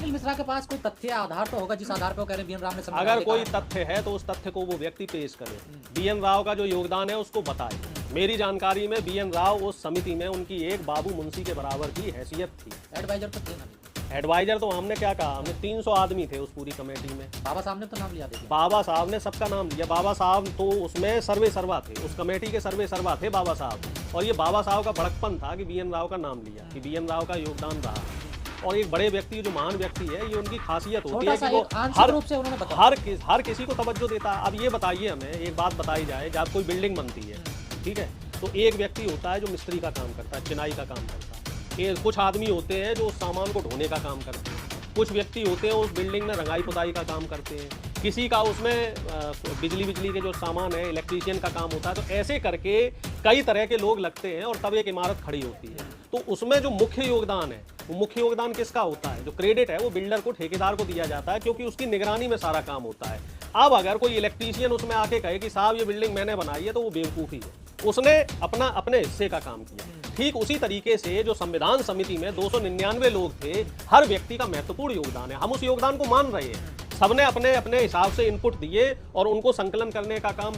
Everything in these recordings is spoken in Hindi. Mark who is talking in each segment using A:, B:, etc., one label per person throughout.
A: अनिल मिश्रा के पास कोई तथ्य आधार तो होगा जिस आधार पर वो कह रहे हैं बीएन राव ने संविधान
B: अगर
A: लिखा
B: कोई
A: है।
B: तथ्य है तो उस तथ्य को वो व्यक्ति पेश करे। बीएन राव का जो योगदान है उसको बताए। मेरी जानकारी में बीएन राव उस समिति में उनकी एक बाबू मुंशी के बराबर की हैसियत थी।
A: एडवाइजर तो थे ना।
B: एडवाइजर तो हमने क्या कहा, हमने 300 आदमी थे उस पूरी कमेटी में।
A: बाबा साहब ने तो नाम लिया, देखिए
B: बाबा साहब ने सबका नाम लिया। बाबा साहब तो उसमें सर्वे सर्वा थे, उस कमेटी के सर्वे सर्वा थे बाबा साहब। और ये बाबा साहब का भड़कपन था कि बीएन राव का नाम लिया, कि बीएन राव का योगदान रहा। और एक बड़े व्यक्ति, जो महान व्यक्ति है, ये उनकी खासियत होती है कि वो हर किसी को तवज्जो देता है। अब ये बताइए हमें, एक बात बताई जाए, जब कोई बिल्डिंग बनती है, ठीक है, तो एक व्यक्ति होता है जो मिस्त्री का काम करता है, चिनाई का काम करता है। कुछ आदमी होते हैं जो उस सामान को ढोने का काम करते हैं। कुछ व्यक्ति होते हैं उस बिल्डिंग में रंगाई पुताई का काम करते हैं। किसी का उसमें बिजली के जो सामान है, इलेक्ट्रीशियन का काम होता है। तो ऐसे करके कई तरह के लोग लगते हैं और तब एक इमारत खड़ी होती है। तो उसमें जो मुख्य योगदान है, वो मुख्य योगदान किसका होता है? जो क्रेडिट है वो बिल्डर को, ठेकेदार को दिया जाता है, क्योंकि उसकी निगरानी में सारा काम होता है। अब अगर कोई इलेक्ट्रीशियन उसमें आके कहे कि साहब ये बिल्डिंग मैंने बनाई है, तो वो बेवकूफ़ी है, उसने अपने हिस्से का काम किया। ठीक उसी तरीके से जो संविधान समिति में 299 लोग थे, हर व्यक्ति का महत्वपूर्ण योगदान है। हम उस योगदान को मान रहे हैं। सबने अपने अपने हिसाब से इनपुट दिए और उनको संकलन करने का काम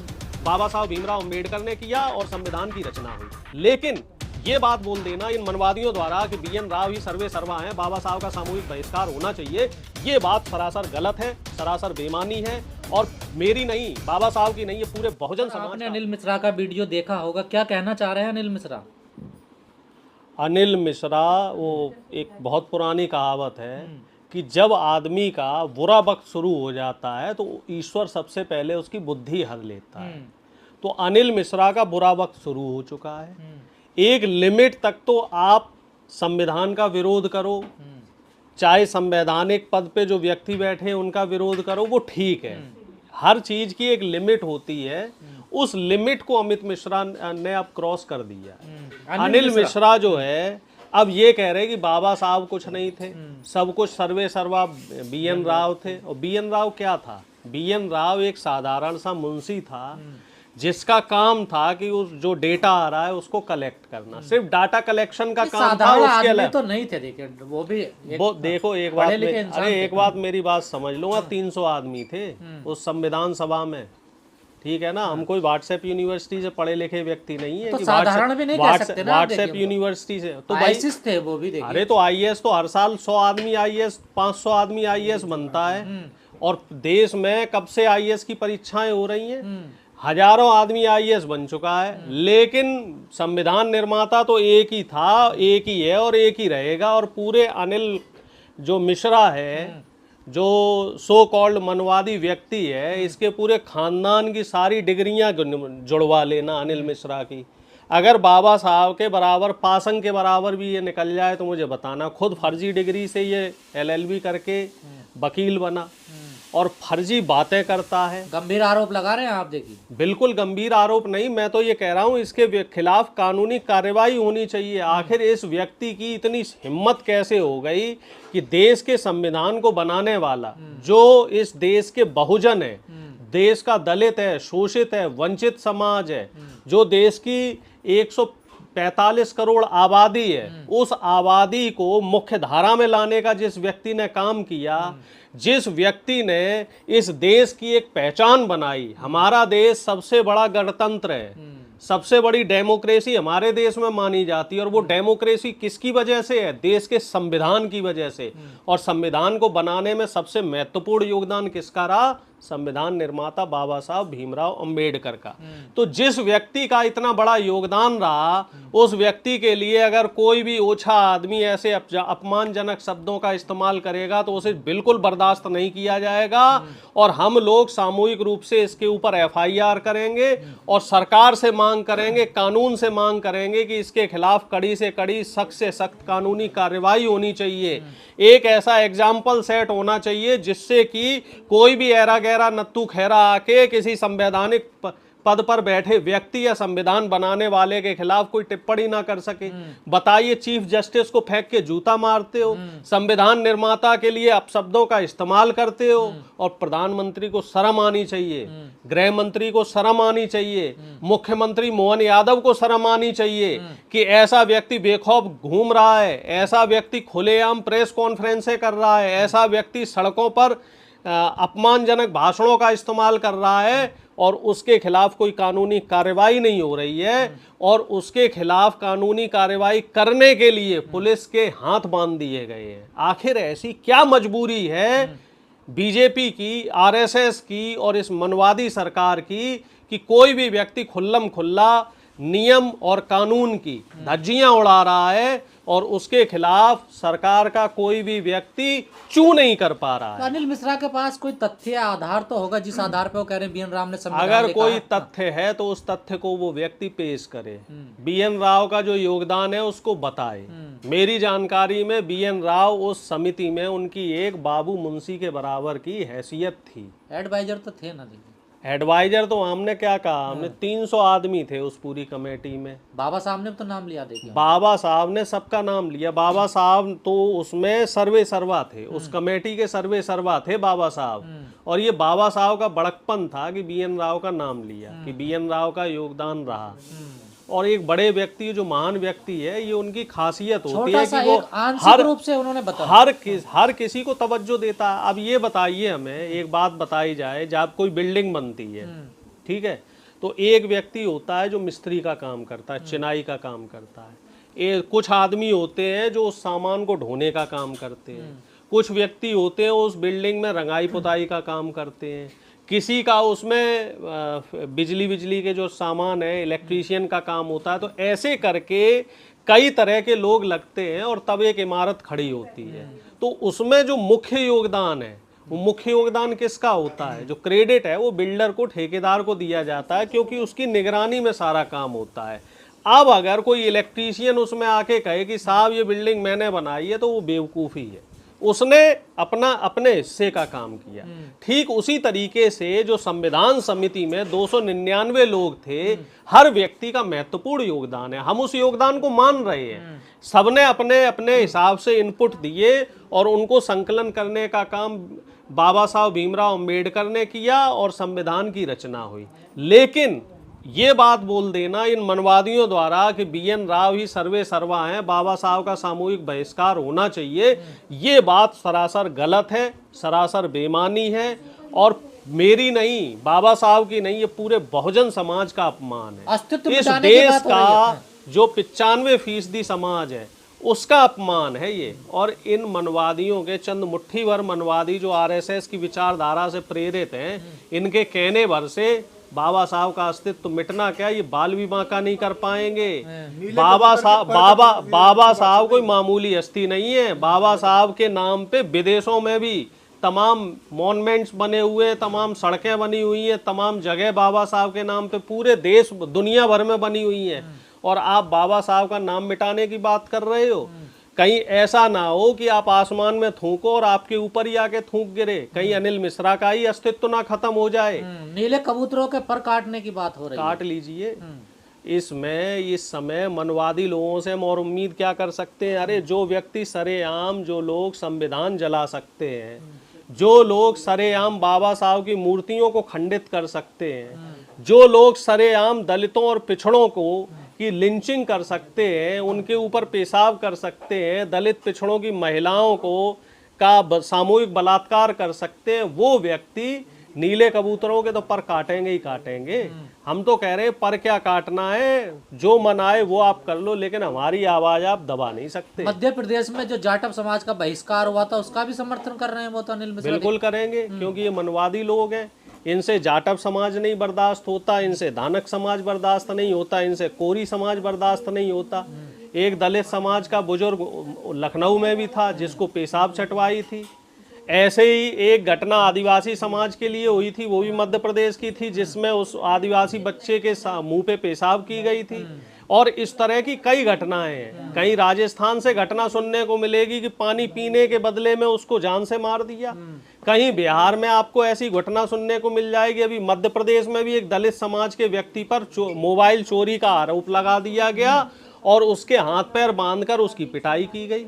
B: बाबा साहब भीमराव अम्बेडकर ने किया और संविधान की रचना हुई। लेकिन ये बात बोल देना इन मनवादियों द्वारा कि बीएन राव ही सर्वे सर्वा हैं, बाबा साहब का सामूहिक बहिष्कार होना चाहिए, ये बात सरासर गलत है, सरासर बेईमानी है। और मेरी नहीं, बाबा साहब की नहीं, ये पूरे बहुजन समाज।
A: आपने अनिल मिश्रा का वीडियो देखा होगा, क्या कहना चाह रहे हैं अनिल मिश्रा?
B: अनिल मिश्रा, वो एक बहुत पुरानी कहावत है कि जब आदमी का बुरा वक्त शुरू हो जाता है तो ईश्वर सबसे पहले उसकी बुद्धि हर लेता है। तो अनिल मिश्रा का बुरा वक्त शुरू हो चुका है। एक लिमिट तक तो आप संविधान का विरोध करो, चाहे संवैधानिक पद पे जो व्यक्ति बैठे हैं उनका विरोध करो, वो ठीक है। हर चीज की एक लिमिट होती है। उस लिमिट को अमित मिश्रा ने अब क्रॉस कर दिया। अनिल मिश्रा जो है अब ये कह रहे हैं कि बाबा साहब कुछ नहीं थे, सब कुछ सर्वे सर्वा बीएन राव थे। और बीएन राव क्या था? बीएन राव एक साधारण सा मुंशी था जिसका काम था कि उस जो डेटा आ रहा है उसको कलेक्ट करना, सिर्फ डाटा कलेक्शन का काम था। उसके अलावा
A: तो नहीं थे, देखिए वो भी
B: देखो एक बात, अरे एक बात मेरी बात समझ लो। 300 आदमी थे उस संविधान सभा में, ठीक है ना। हम कोई व्हाट्सएप यूनिवर्सिटी से पढ़े लिखे व्यक्ति नहीं है,
A: तो साधारण भी नहीं कह सकते ना।
B: व्हाट्सएप यूनिवर्सिटी से तो
A: आईएएस थे वो भी, देखिए।
B: अरे तो आईएएस तो हर साल 100 आदमी आईएएस, 500 आदमी आईएएस बनता है। और देश में कब से आईएएस की परीक्षाएं हो रही हैं, हजारों आदमी आईएएस बन चुका है। लेकिन संविधान निर्माता तो एक ही था, एक ही है और एक ही रहेगा। और पूरे अनिल जो मिश्रा है, जो सो कॉल्ड मनवादी व्यक्ति है, इसके पूरे खानदान की सारी डिग्रियां जुड़वा लेना अनिल मिश्रा की। अगर बाबा साहब के बराबर, पासंग के बराबर भी ये निकल जाए तो मुझे बताना। खुद फर्जी डिग्री से ये LLB करके वकील बना और फर्जी बातें करता है।
A: गंभीर आरोप लगा रहे हैं आप, देखिए।
B: बिल्कुल गंभीर आरोप नहीं, मैं तो ये कह रहा हूँ इसके खिलाफ कानूनी कार्रवाई होनी चाहिए। आखिर इस व्यक्ति की इतनी हिम्मत कैसे हो गई कि देश के संविधान को बनाने वाला, जो इस देश के बहुजन है, देश का दलित है, शोषित है, वंचित समाज है, जो देश की 145 करोड़ आबादी है, उस आबादी को मुख्य धारा में लाने का जिस व्यक्ति ने काम किया, जिस व्यक्ति ने इस देश की एक पहचान बनाई। हमारा देश सबसे बड़ा गणतंत्र है, सबसे बड़ी डेमोक्रेसी हमारे देश में मानी जाती है। और वो डेमोक्रेसी किसकी वजह से है? देश के संविधान की वजह से। और संविधान को बनाने में सबसे महत्वपूर्ण योगदान किसका रहा? संविधान निर्माता बाबा साहब भीमराव अंबेडकर का। तो जिस व्यक्ति का इतना बड़ा योगदान रहा, उस व्यक्ति के लिए अगर कोई भी ओछा आदमी ऐसे अपमानजनक शब्दों का इस्तेमाल करेगा तो उसे बिल्कुल बर्दाश्त नहीं किया जाएगा। और हम लोग सामूहिक रूप से इसके ऊपर FIR करेंगे और सरकार से मांग करेंगे, कानून से मांग करेंगे कि इसके खिलाफ कड़ी से कड़ी, सख्त से सख्त कानूनी कार्रवाई होनी चाहिए। एक ऐसा एग्जाम्पल सेट होना चाहिए जिससे कि कोई भी ऐरा गैरा नत्थू खैरा आके किसी संवैधानिक पद पर बैठे व्यक्ति या संविधान बनाने वाले के खिलाफ कोई टिप्पणी ना कर सके। बताइए, चीफ जस्टिस को फेंक के जूता मारते हो, संविधान निर्माता के लिए अपशब्दों का इस्तेमाल करते हो, और प्रधानमंत्री को शर्म आनी चाहिए, गृह मंत्री को शर्म आनी चाहिए, मुख्यमंत्री मोहन यादव को शर्म आनी चाहिए कि ऐसा व्यक्ति बेखौफ घूम रहा है, ऐसा व्यक्ति खुलेआम प्रेस कॉन्फ्रेंसें कर रहा है, ऐसा व्यक्ति सड़कों पर अपमानजनक भाषणों का इस्तेमाल कर रहा है और उसके खिलाफ कोई कानूनी कार्रवाई नहीं हो रही है, और उसके खिलाफ कानूनी कार्रवाई करने के लिए पुलिस के हाथ बांध दिए गए हैं। आखिर ऐसी क्या मजबूरी है बीजेपी की, आरएसएस की और इस मनवादी सरकार की कि कोई भी व्यक्ति खुल्लम खुल्ला नियम और कानून की धज्जियां उड़ा रहा है और उसके खिलाफ सरकार का कोई भी व्यक्ति चू नहीं कर पा रहा है।
A: अनिल मिश्रा के पास कोई तथ्य आधार तो होगा जिस आधार पे वो कह रहे हैं बीएन राव ने संविधान
B: अगर
A: लिखा
B: कोई
A: है।
B: तथ्य है तो उस तथ्य को वो व्यक्ति पेश करे, बीएन राव का जो योगदान है उसको बताए। मेरी जानकारी में बीएन राव उस समिति में उनकी एक बाबू मुंशी के बराबर की हैसियत थी।
A: एडवाइजर तो थे ना, देखिए
B: एडवाइजर तो हमने क्या कहा, हमने 300 आदमी थे उस पूरी कमेटी में।
A: बाबा साहब ने तो नाम लिया, देखिए
B: बाबा साहब ने सबका नाम लिया। बाबा साहब तो उसमें सर्वे सर्वा थे, उस कमेटी के सर्वे सर्वा थे बाबा साहब। और ये बाबा साहब का बड़कपन था कि बीएन राव का नाम लिया, कि बीएन राव का योगदान रहा। और एक बड़े व्यक्ति, जो महान व्यक्ति है, ये उनकी खासियत होती है कि वो
A: हर रूप से उन्होंने बताया
B: हर किसी को तवज्जो देता है। अब ये बताइए, हमें एक बात बताई जाए, जब कोई बिल्डिंग बनती है, ठीक है, तो एक व्यक्ति होता है जो मिस्त्री का काम करता है, चिनाई का काम करता है। कुछ आदमी होते हैं जो उस सामान को ढोने का काम करते हैं, कुछ व्यक्ति होते हैं उस बिल्डिंग में रंगाई पुताई का काम करते हैं, किसी का उसमें बिजली के जो सामान है, इलेक्ट्रीशियन का काम होता है। तो ऐसे करके कई तरह के लोग लगते हैं और तब एक इमारत खड़ी होती है। तो उसमें जो मुख्य योगदान है, वो मुख्य योगदान किसका होता है? जो क्रेडिट है वो बिल्डर को, ठेकेदार को दिया जाता है, क्योंकि उसकी निगरानी में सारा काम होता है। अब अगर कोई इलेक्ट्रीशियन उसमें आके कहे कि साहब ये बिल्डिंग मैंने बनाई है, तो वो बेवकूफ़ी है, उसने अपने हिस्से का काम किया। ठीक उसी तरीके से जो संविधान समिति में 299 लोग थे, हर व्यक्ति का महत्वपूर्ण योगदान है। हम उस योगदान को मान रहे हैं। सबने अपने अपने हिसाब से इनपुट दिए और उनको संकलन करने का काम बाबा साहब भीमराव अम्बेडकर ने किया और संविधान की रचना हुई। लेकिन ये बात बोल देना इन मनवादियों द्वारा कि बीएन राव ही सर्वे सर्वा हैं, बाबा साहब का सामूहिक बहिष्कार होना चाहिए, ये बात सरासर गलत है, सरासर बेमानी है और मेरी नहीं, बाबा साहब की नहीं, ये पूरे बहुजन समाज का अपमान है। इस देश का जो 95% समाज है उसका अपमान है ये। और इन मनवादियों के चंद मुट्ठी भर मनवादी जो आरएसएस की विचारधारा से प्रेरित हैं, इनके कहने भर से बाबा साहब का अस्तित्व मिटना क्या, ये बाल भी बांका नहीं कर पाएंगे। बाबा साहब कोई मामूली हस्ती नहीं है। बाबा साहब के नाम पे विदेशों में भी तमाम मॉन्यूमेंट्स बने हुए हैं, तमाम सड़कें बनी हुई हैं, तमाम जगह बाबा साहब के नाम पे पूरे देश दुनिया भर में बनी हुई हैं। और आप बाबा साहब का नाम मिटाने की बात कर रहे हो। कहीं ऐसा ना हो कि आप आसमान में थूको और आपके ऊपर ही आके थूक गिरे, कहीं अनिल मिश्रा का ही अस्तित्व ना खत्म हो जाए।
A: नीले कबूतरों के पर काटने की बात हो रही है,
B: काट लीजिए। इसमें इस समय मनवादी लोगों से हम और उम्मीद क्या कर सकते हैं? अरे जो व्यक्ति सरेआम, जो लोग संविधान जला सकते हैं, जो लोग सरेआम बाबा साहब की मूर्तियों को खंडित कर सकते हैं, जो लोग सरेआम दलितों और पिछड़ों को की लिंचिंग कर सकते हैं, उनके ऊपर पेशाब कर सकते हैं, दलित पिछड़ों की महिलाओं को का सामूहिक बलात्कार कर सकते हैं, वो व्यक्ति नीले कबूतरों के तो पर काटेंगे ही काटेंगे। हम तो कह रहे हैं पर क्या काटना है, जो मन आए वो आप कर लो, लेकिन हमारी आवाज आप दबा नहीं सकते।
A: मध्य प्रदेश में जो जाटव समाज का बहिष्कार हुआ था उसका भी समर्थन कर रहे हैं वो तो अनिल मिश्रा।
B: बिल्कुल करेंगे, क्योंकि ये मनवादी लोग हैं। इनसे जाटव समाज नहीं बर्दाश्त होता, इनसे दानक समाज बर्दाश्त नहीं होता, इनसे कोरी समाज बर्दाश्त नहीं होता। एक दलित समाज का बुजुर्ग लखनऊ में भी था जिसको पेशाब चटवाई थी। ऐसे ही एक घटना आदिवासी समाज के लिए हुई थी, वो भी मध्य प्रदेश की थी, जिसमें उस आदिवासी बच्चे के मुंह पे पेशाब की गई थी। और इस तरह की कई घटनाएं हैं। कहीं राजस्थान से घटना सुनने को मिलेगी कि पानी पीने के बदले में उसको जान से मार दिया। कहीं बिहार में आपको ऐसी घटना सुनने को मिल जाएगी। अभी मध्य प्रदेश में भी एक दलित समाज के व्यक्ति पर मोबाइल चोरी का आरोप लगा दिया गया और उसके हाथ पैर बांधकर उसकी पिटाई की गई।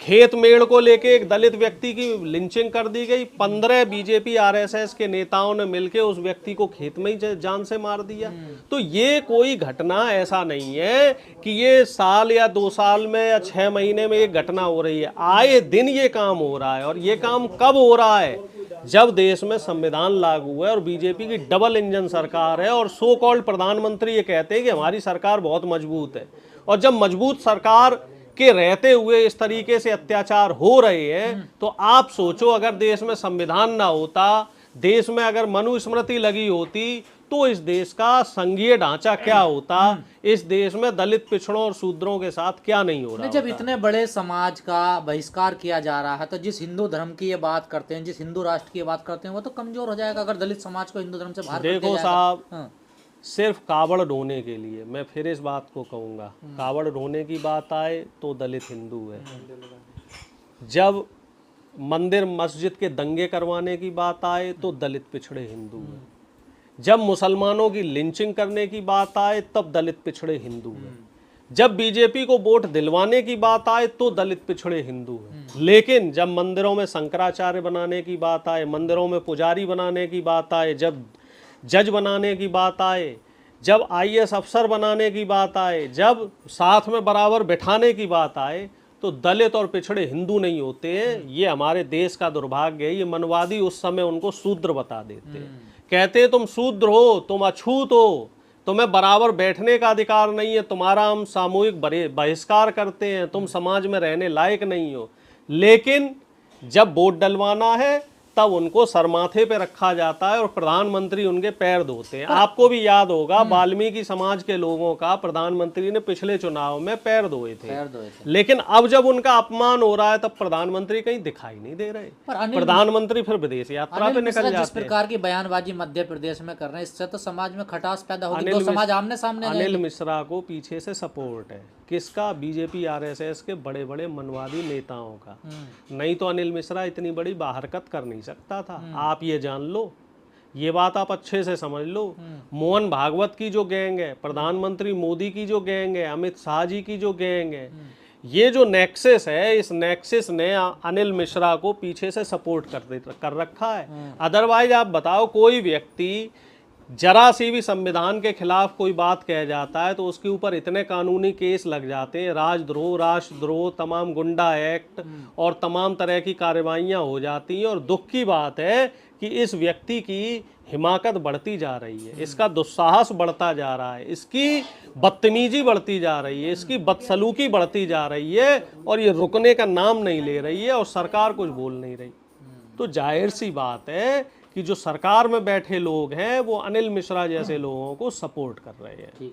B: खेत मेड़ को लेके एक दलित व्यक्ति की लिंचिंग कर दी गई। 15 बीजेपी आरएसएस के नेताओं ने मिलकर उस व्यक्ति को खेत में ही जान से मार दिया। तो ये कोई घटना ऐसा नहीं है कि ये साल या 2 साल में या 6 महीने में एक घटना हो रही है। आए दिन ये काम हो रहा है। और ये काम कब हो रहा है? जब देश में संविधान लागू है और बीजेपी की डबल इंजन सरकार है और सो कॉल्ड प्रधानमंत्री ये कहते हैं कि हमारी सरकार बहुत मजबूत है। और जब मजबूत सरकार के रहते हुए इस तरीके से अत्याचार हो रहे हैं तो आप सोचो, अगर देश में संविधान ना होता, देश में अगर मनुस्मृति लगी होती, तो इस देश का संघीय ढांचा क्या होता, इस देश में दलित पिछड़ों और शूद्रों के साथ क्या नहीं हो रहा
A: जब इतने बड़े समाज का बहिष्कार किया जा रहा है तो जिस हिंदू धर्म की ये बात करते हैं, जिस हिंदू राष्ट्र की ये बात करते हैं, वो तो कमजोर हो जाएगा अगर दलित समाज को हिंदू धर्म से बाहर कर दिया
B: देखो
A: जाएगा।
B: साहब, सिर्फ कावड़ ढोने के लिए मैं फिर इस बात को कहूँगा, कावड़ ढोने की बात आए तो दलित हिंदू है। जब मंदिर मस्जिद के दंगे करवाने की बात आए तो दलित पिछड़े हिंदू हैं। जब मुसलमानों की लिंचिंग करने की बात आए तब दलित पिछड़े हिंदू हैं। जब बीजेपी को वोट दिलवाने की बात आए तो दलित पिछड़े हिंदू हैं। लेकिन जब मंदिरों में शंकराचार्य बनाने की बात आए, मंदिरों में पुजारी बनाने की बात आए, जब जज बनाने की बात आए, जब आईएएस अफसर बनाने की बात आए, जब साथ में बराबर बिठाने की बात आए, तो दलित और पिछड़े हिंदू नहीं होते हैं। ये हमारे देश का दुर्भाग्य है। ये मनवादी उस समय उनको शूद्र बता देते हैं, कहते तुम शूद्र हो, तुम अछूत हो, तुम्हें बराबर बैठने का अधिकार नहीं है, तुम्हारा हम सामूहिक बहिष्कार करते हैं, तुम समाज में रहने लायक नहीं हो। लेकिन जब वोट डलवाना है तब उनको सरमाथे पे रखा जाता है और प्रधानमंत्री उनके पैर धोते हैं। आपको भी याद होगा, वाल्मीकि समाज के लोगों का प्रधानमंत्री ने पिछले चुनाव में पैर धोए थे। लेकिन अब जब उनका अपमान हो रहा है तब प्रधानमंत्री कहीं दिखाई नहीं दे रहे। प्रधानमंत्री फिर विदेश यात्रा पे निकल जाते हैं।
A: जिस प्रकार की बयानबाजी मध्य प्रदेश में कर रहे हैं, इससे तो समाज में खटास पैदा होगी, दो समाज आमने सामने।
B: अनिल मिश्रा को पीछे से सपोर्ट है किसका? बीजेपी आरएसएस के बड़े बड़े मनवादी नेताओं का। नहीं तो अनिल मिश्रा इतनी बड़ी बाहरकत कर नहीं सकता था। आप ये जान लो, ये बात आप अच्छे से समझ लो। मोहन भागवत की जो गैंग है, प्रधानमंत्री मोदी की जो गैंग है, अमित शाह जी की जो गैंग है, ये जो नेक्सस है, इस नेक्सस ने अनिल मिश्रा को पीछे से सपोर्ट कर रखा है। अदरवाइज आप बताओ, कोई व्यक्ति जरा सी भी संविधान के खिलाफ कोई बात कह जाता है तो उसके ऊपर इतने कानूनी केस लग जाते हैं, राजद्रोह, राष्ट्रद्रोह, तमाम गुंडा एक्ट और तमाम तरह की कार्रवाइयाँ हो जाती हैं। और दुख की बात है कि इस व्यक्ति की हिमाकत बढ़ती जा रही है, इसका दुस्साहस बढ़ता जा रहा है, इसकी बदतमीजी बढ़ती जा रही है, इसकी बदसलूकी बढ़ती जा रही है और ये रुकने का नाम नहीं ले रही है और सरकार कुछ बोल नहीं रही। तो जाहिर सी बात है कि जो सरकार में बैठे लोग हैं वो अनिल मिश्रा जैसे लोगों को सपोर्ट कर रहे हैं।